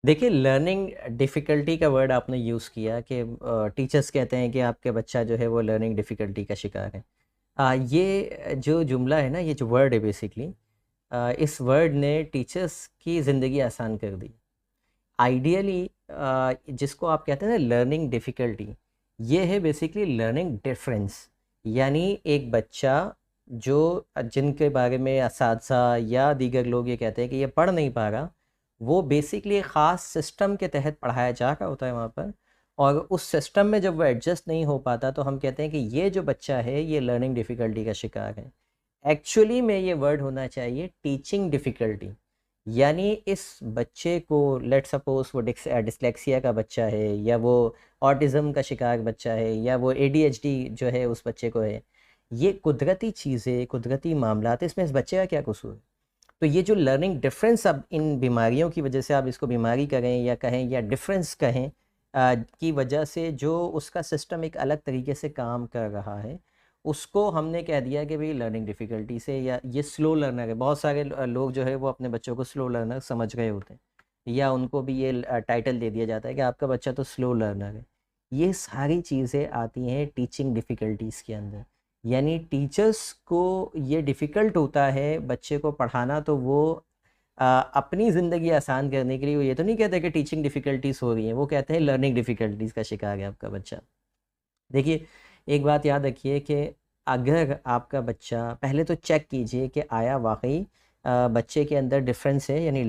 देखिए, learning difficulty का word आपने यूज़ किया कि टीचर्स कहते हैं कि आपके बच्चा जो है वो लर्निंग डिफ़िकल्टी का शिकार है। ये जो जुमला है ना, ये जो वर्ड है बेसिकली, इस वर्ड ने टीचर्स की ज़िंदगी आसान कर दी। आइडियली जिसको आप कहते हैं ना लर्निंग डिफ़िकल्टी, ये है बेसिकली लर्निंग डिफ़रेंस। यानी एक बच्चा जो जिनके बारे में असातिज़ा या दीगर लोग ये कहते हैं कि ये पढ़ नहीं पा रहा, वो बेसिकली एक ख़ास सिस्टम के तहत पढ़ाया जा रहा होता है वहाँ पर, और उस सिस्टम में जब वो एडजस्ट नहीं हो पाता तो हम कहते हैं कि ये जो बच्चा है ये लर्निंग डिफ़िकल्टी का शिकार है। एक्चुअली में ये वर्ड होना चाहिए टीचिंग डिफ़िकल्टी। यानी इस बच्चे को, लेट्स सपोज़ वो डिस्लेक्सिया का बच्चा है, या वो ऑटिज़्म का शिकार बच्चा है, या वो एडीएचडी जो है उस बच्चे को है। ये कुदरती चीज़ें, कुदरती मामलात हैं, इसमें इस बच्चे का क्या कसूर है? तो ये जो लर्निंग डिफरेंस अब इन बीमारियों की वजह से आप इसको बीमारी करें या कहें या डिफरेंस कहें, की वजह से जो उसका सिस्टम एक अलग तरीके से काम कर रहा है, उसको हमने कह दिया कि भाई लर्निंग डिफ़िकल्टी से, या ये स्लो लर्नर है। बहुत सारे लोग जो है वो अपने बच्चों को स्लो लर्नर समझ गए होते हैं, या उनको भी ये टाइटल दे दिया जाता है कि आपका बच्चा तो स्लो लर्नर है। ये सारी चीज़ें आती हैं टीचिंग डिफ़िकल्टीज़ के अंदर। यानी टीचर्स को ये डिफ़िकल्ट होता है बच्चे को पढ़ाना, तो वो अपनी ज़िंदगी आसान करने के लिए वो ये तो नहीं कहते कि टीचिंग डिफ़िकल्टीज़ हो रही हैं, वो कहते हैं लर्निंग डिफ़िकल्टीज़ का शिकार है आपका बच्चा। देखिए, एक बात याद रखिए कि अगर आपका बच्चा, पहले तो चेक कीजिए कि आया वाक़ई बच्चे के अंदर डिफ़रेंस है, यानी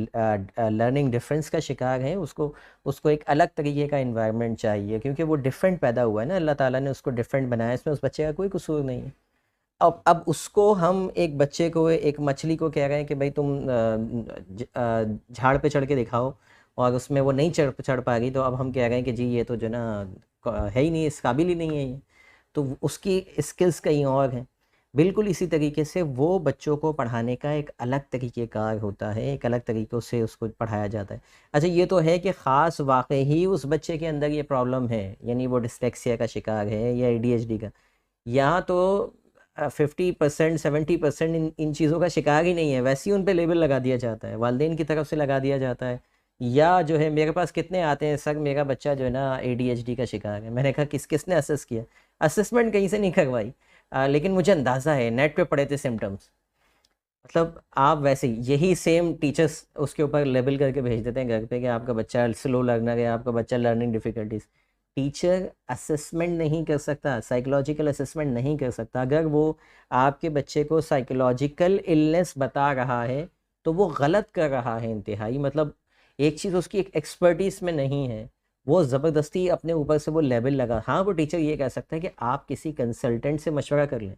लर्निंग डिफ़रेंस का शिकार है, उसको उसको एक अलग तरीके का एनवायरनमेंट चाहिए, क्योंकि वो डिफ़रेंट पैदा हुआ है ना, अल्लाह ताला ने उसको डिफ़रेंट बनाया, इसमें उस बच्चे का कोई कसूर नहीं है। अब उसको हम एक बच्चे को, एक मछली को कह रहे हैं कि भाई तुम झाड़ पे चढ़ के दिखाओ, और उसमें वो नहीं चढ़ चढ़ पा रही, तो अब हम कह रहे हैं कि जी ये तो जो ना है ही नहीं, इस काबिल ही नहीं है ये, तो उसकी स्किल्स कहीं और हैं। बिल्कुल इसी तरीके से वो बच्चों को पढ़ाने का एक अलग तरीक़ेकार होता है, एक अलग तरीक़ों से उसको पढ़ाया जाता है। अच्छा, ये तो है कि ख़ास वाक़ई ही उस बच्चे के अंदर ये प्रॉब्लम है, यानी वो डिस्लेक्सिया का शिकार है या एडीएचडी का। यहाँ तो 50% 70% इन इन चीज़ों का शिकार ही नहीं है, वैसे ही उन पे लेबल लगा दिया जाता है, वालिदैन की तरफ से लगा दिया जाता है। या जो है, मेरे पास कितने आते हैं, सर मेरा बच्चा जो है ना एडीएचडी का शिकार है। मैंने कहा किसने असेस किया? असेसमेंट कहीं से नहीं करवाई, लेकिन मुझे अंदाज़ा है, नेट पे पढ़े थे सिम्पटम्स। मतलब आप वैसे ही यही सेम टीचर्स उसके ऊपर लेबल करके भेज देते हैं घर पे कि आपका बच्चा स्लो लर्नर है, आपका बच्चा लर्निंग डिफ़िकल्टीज़। टीचर असेसमेंट नहीं कर सकता, साइकोलॉजिकल असेसमेंट नहीं कर सकता। अगर वो आपके बच्चे को साइकोलॉजिकल इलनेस बता रहा है, तो वो गलत कर रहा है इंतहाई। मतलब एक चीज़ उसकी एक एक्सपर्टीज़ में नहीं है, वो ज़बरदस्ती अपने ऊपर से वो लेबल लगा, हाँ, वो टीचर ये कह सकता है कि आप किसी कंसल्टेंट से मशवरा कर लें।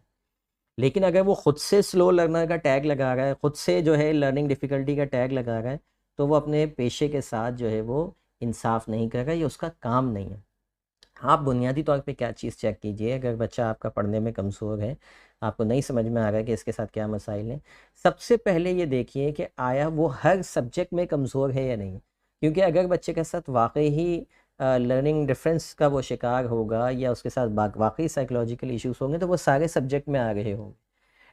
लेकिन अगर वो खुद से स्लो लर्नर का टैग लगा रहा है, खुद से जो है लर्निंग डिफ़िकल्टी का टैग लगा रहा है, तो वो अपने पेशे के साथ जो है वो इंसाफ़ नहीं कर रहा है, ये उसका काम नहीं है। आप बुनियादी तौर पे क्या चीज़ चेक कीजिए, अगर बच्चा आपका पढ़ने में कमज़ोर है, आपको नहीं समझ में आ रहा है कि इसके साथ क्या मसाइल हैं, सबसे पहले ये देखिए कि आया वो हर सब्जेक्ट में कमज़ोर है या नहीं। क्योंकि अगर बच्चे के साथ वाक़ई ही लर्निंग डिफ़रेंस का वो शिकार होगा, या उसके साथ वाक़ई साइकोलॉजिकल इश्यूज़ होंगे, तो वो सारे सब्जेक्ट में आ रहे होंगे।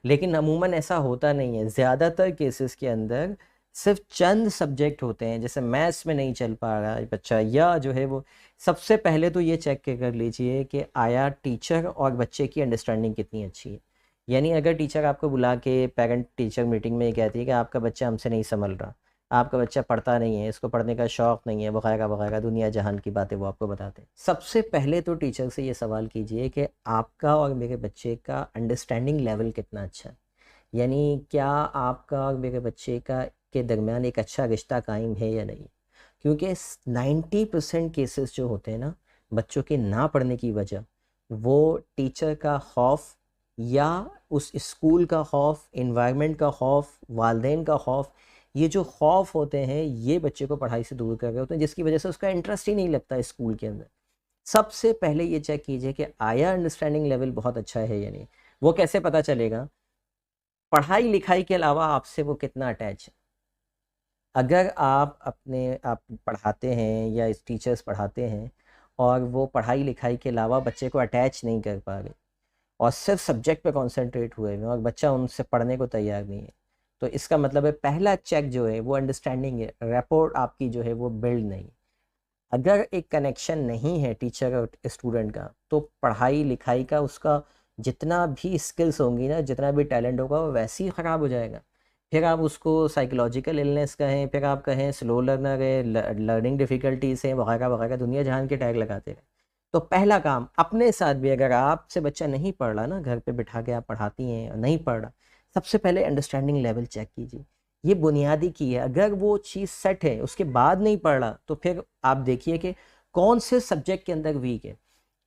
लेकिन अमूमन ऐसा होता नहीं है। ज़्यादातर केसेस के अंदर सिर्फ़ चंद सब्जेक्ट होते हैं, जैसे मैथ्स में नहीं चल पा रहा है बच्चा, या जो है वो, सबसे पहले तो ये चेक कर लीजिए कि आया टीचर और बच्चे की अंडरस्टैंडिंग कितनी अच्छी है। यानी अगर टीचर आपको बुला के पेरेंट टीचर मीटिंग में ये कहती है कि आपका बच्चा हमसे नहीं संभल रहा, आपका बच्चा पढ़ता नहीं है, इसको पढ़ने का शौक़ नहीं है, वगैरह-वगैरह दुनिया जहान की बातें वो आपको बताते हैं। सबसे पहले तो टीचर से ये सवाल कीजिए कि आपका और मेरे बच्चे का अंडरस्टैंडिंग लेवल कितना अच्छा है? यानी क्या आपका और मेरे बच्चे का के दरमियान एक अच्छा रिश्ता कायम है या नहीं? क्योंकि 90% केसेस जो होते हैं ना, बच्चों के ना पढ़ने की वजह, वो टीचर का खौफ, या उस स्कूल का खौफ, एनवायरनमेंट का खौफ, वालिदैन का खौफ, ये जो खौफ होते हैं, ये बच्चे को पढ़ाई से दूर कर रहे होते हैं, जिसकी वजह से उसका इंटरेस्ट ही नहीं लगता स्कूल के अंदर। सबसे पहले ये चेक कीजिए कि आया अंडरस्टैंडिंग लेवल बहुत अच्छा है या नहीं। वो कैसे पता चलेगा? पढ़ाई-लिखाई के अलावा आपसे वो कितना अटैच है। अगर आप पढ़ाते हैं या इस टीचर्स पढ़ाते हैं, और वो पढ़ाई-लिखाई के अलावा बच्चे को अटैच नहीं कर पा रहे, और सिर्फ़ सब्जेक्ट पे कॉन्संट्रेट हुए हुए हैं, और बच्चा उनसे पढ़ने को तैयार नहीं है, तो इसका मतलब है पहला चेक जो है वो अंडरस्टैंडिंग है, रैपोर्ट आपकी जो है वो बिल्ड नहीं। अगर एक कनेक्शन नहीं है टीचर और स्टूडेंट का, तो पढ़ाई लिखाई का उसका जितना भी स्किल्स होंगी ना, जितना भी टैलेंट होगा, वो वैसे ही ख़राब हो जाएगा। फिर आप उसको साइकोलॉजिकल इलनेस कहें, फिर आप कहें स्लो लर्नर है, लर्निंग डिफ़िकल्टीज़ हैं, वगैरह वगैरह, दुनिया जहान के टैग लगाते हैं। तो पहला काम अपने साथ भी, अगर आपसे बच्चा नहीं पढ़ रहा ना, घर पे बिठा के आप पढ़ाती हैं और नहीं पढ़ रहा, सबसे पहले अंडरस्टैंडिंग लेवल चेक कीजिए। ये बुनियादी की है। अगर वो चीज़ सेट है, उसके बाद नहीं पढ़ रहा, तो फिर आप देखिए कि कौन से सब्जेक्ट के अंदर वीक है,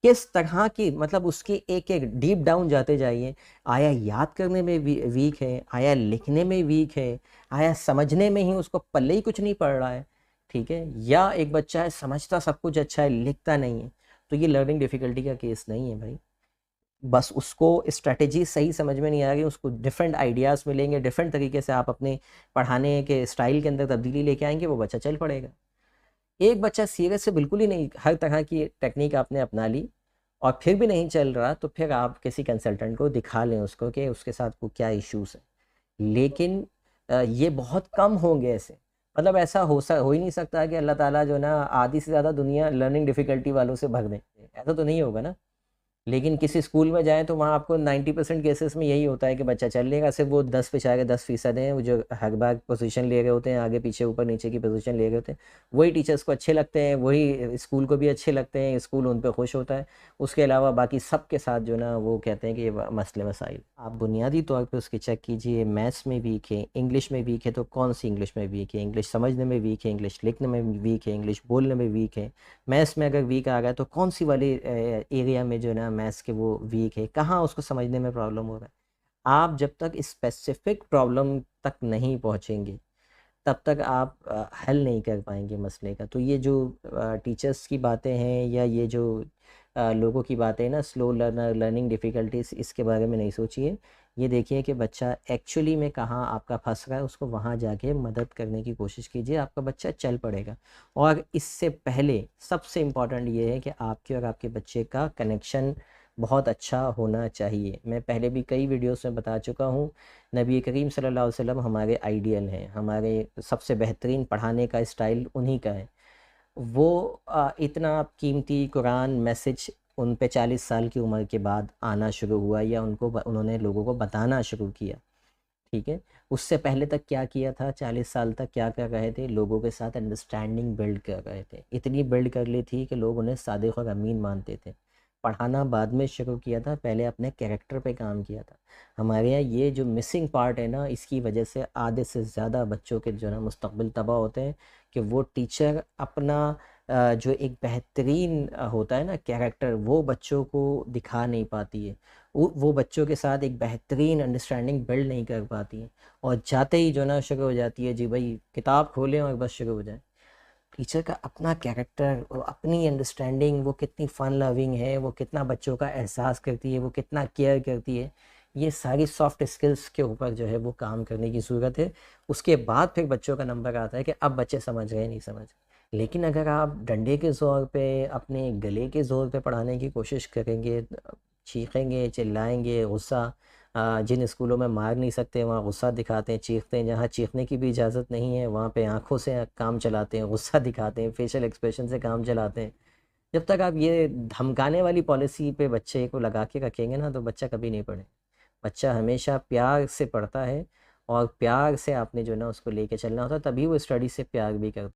किस तरह की, मतलब उसकी एक एक डीप डाउन जाते जाइए। आया याद करने में वीक है, आया लिखने में वीक है, आया समझने में ही उसको पल्ले ही कुछ नहीं पड़ रहा है, ठीक है, या एक बच्चा है समझता सब कुछ अच्छा है, लिखता नहीं है। तो ये लर्निंग डिफ़िकल्टी का केस नहीं है भाई। बस उसको स्ट्रैटेजी सही समझ में नहीं आ रही, उसको डिफरेंट आइडियाज़ मिलेंगे, डिफरेंट तरीके से आप अपने पढ़ाने के स्टाइल के अंदर तब्दीली लेके आएंगे, वो बच्चा चल पड़ेगा। एक बच्चा सीरियस से बिल्कुल ही नहीं, हर तरह की टेक्निक आपने अपना ली और फिर भी नहीं चल रहा, तो फिर आप किसी कंसल्टेंट को दिखा लें उसको कि उसके साथ को क्या इश्यूज़ है। लेकिन ये बहुत कम होंगे ऐसे, मतलब ऐसा हो ही नहीं सकता कि अल्लाह ताला जो ना आधी से ज़्यादा दुनिया लर्निंग डिफ़िकल्टी वालों से भर दें, ऐसा तो नहीं होगा ना। लेकिन किसी स्कूल में जाएँ तो वहाँ आपको 90% केसेस में यही होता है कि बच्चा चल लेगा, सिर्फ वो 10 बेचारे 10% हैं वो जो हर बार पोजीशन ले रहे होते हैं, आगे पीछे ऊपर नीचे की पोजीशन ले रहे होते हैं। वही टीचर्स को अच्छे लगते हैं, वही स्कूल को भी अच्छे लगते हैं, स्कूल उन पे खुश होता है। उसके अलावा बाकी सबके साथ जो ना वो कहते हैं कि ये मसले मसाइल। आप बुनियादी तौर पे उसकी चेक कीजिए, मैथ्स में वीक है, इंग्लिश में वीक है, तो कौन सी इंग्लिश में वीक है? इंग्लिश समझने में वीक है, इंग्लिश लिखने में वीक है, इंग्लिश बोलने में वीक है। मैथ्स में अगर वीक आ गया तो कौन सी वाली एरिया में जो ना मैथ्स के वो वीक है, कहाँ उसको समझने में प्रॉब्लम हो रहा है। आप जब तक स्पेसिफिक प्रॉब्लम तक नहीं पहुँचेंगे, तब तक आप हल नहीं कर पाएंगे मसले का। तो ये जो टीचर्स की बातें हैं, या ये जो लोगों की बातें हैं ना, स्लो लर्नर, लर्निंग डिफ़िकल्टीज, इसके बारे में नहीं सोचिए। ये देखिए कि बच्चा एक्चुअली में कहाँ आपका फंस रहा है, उसको वहाँ जाके मदद करने की कोशिश कीजिए, आपका बच्चा चल पड़ेगा। और इससे पहले सबसे इम्पॉर्टेंट ये है कि आपके और आपके बच्चे का कनेक्शन बहुत अच्छा होना चाहिए। मैं पहले भी कई वीडियोस में बता चुका हूँ, नबी करीम सल्लल्लाहु अलैहि वसल्लम हमारे आइडियल हैं, हमारे सबसे बेहतरीन पढ़ाने का स्टाइल उन्हीं का है। वो इतना कीमती कुरान मैसेज उन पे 40 साल की उम्र के बाद आना शुरू हुआ, या उन्होंने लोगों को बताना शुरू किया, ठीक है। उससे पहले तक क्या किया था, 40 साल तक क्या कर रहे थे, लोगों के साथ अंडरस्टैंडिंग बिल्ड कर रहे थे। इतनी बिल्ड कर ली थी कि लोग उन्हें सादिक और अमीन मानते थे। पढ़ाना बाद में शुरू किया था, पहले अपने कैरेक्टर पे काम किया था। हमारे यहाँ ये जो मिसिंग पार्ट है ना, इसकी वजह से आधे से ज़्यादा बच्चों के जो ना मुस्तकबिल तबाह होते हैं, कि वो टीचर अपना जो एक बेहतरीन होता है ना कैरेक्टर, वो बच्चों को दिखा नहीं पाती है। वो बच्चों के साथ एक बेहतरीन अंडरस्टैंडिंग बिल्ड नहीं कर पाती है, और जाते ही जो ना शुरू हो जाती है, जी भाई किताब खोलें और बस शुरू हो जाए। टीचर का अपना कैरेक्टर, वो अपनी अंडरस्टैंडिंग, वो कितनी फ़न लविंग है, वो कितना बच्चों का एहसास करती है, वो कितना केयर करती है, ये सारी सॉफ्ट स्किल्स के ऊपर जो है वो काम करने की ज़रूरत है। उसके बाद फिर बच्चों का नंबर आता है कि अब बच्चे समझ रहे नहीं समझ रहे। लेकिन अगर आप डंडे के ज़ोर पे, अपने गले के ज़ोर पे पढ़ाने की कोशिश करेंगे, चीखेंगे, चिल्लाएंगे, गुस्सा, जिन स्कूलों में मार नहीं सकते वहाँ गुस्सा दिखाते हैं, चीखते हैं, जहाँ चीखने की भी इजाज़त नहीं है वहाँ पे आंखों से काम चलाते हैं, गुस्सा दिखाते हैं, फेशियल एक्सप्रेशन से काम चलाते हैं। जब तक आप ये धमकाने वाली पॉलिसी पे बच्चे को लगा के रखेंगे ना, तो बच्चा कभी नहीं पढ़े। बच्चा हमेशा प्यार से पढ़ता है, और प्यार से आपने जो है ना उसको लेके चलना होता है, तभी वो स्टडी से प्यार भी करता है।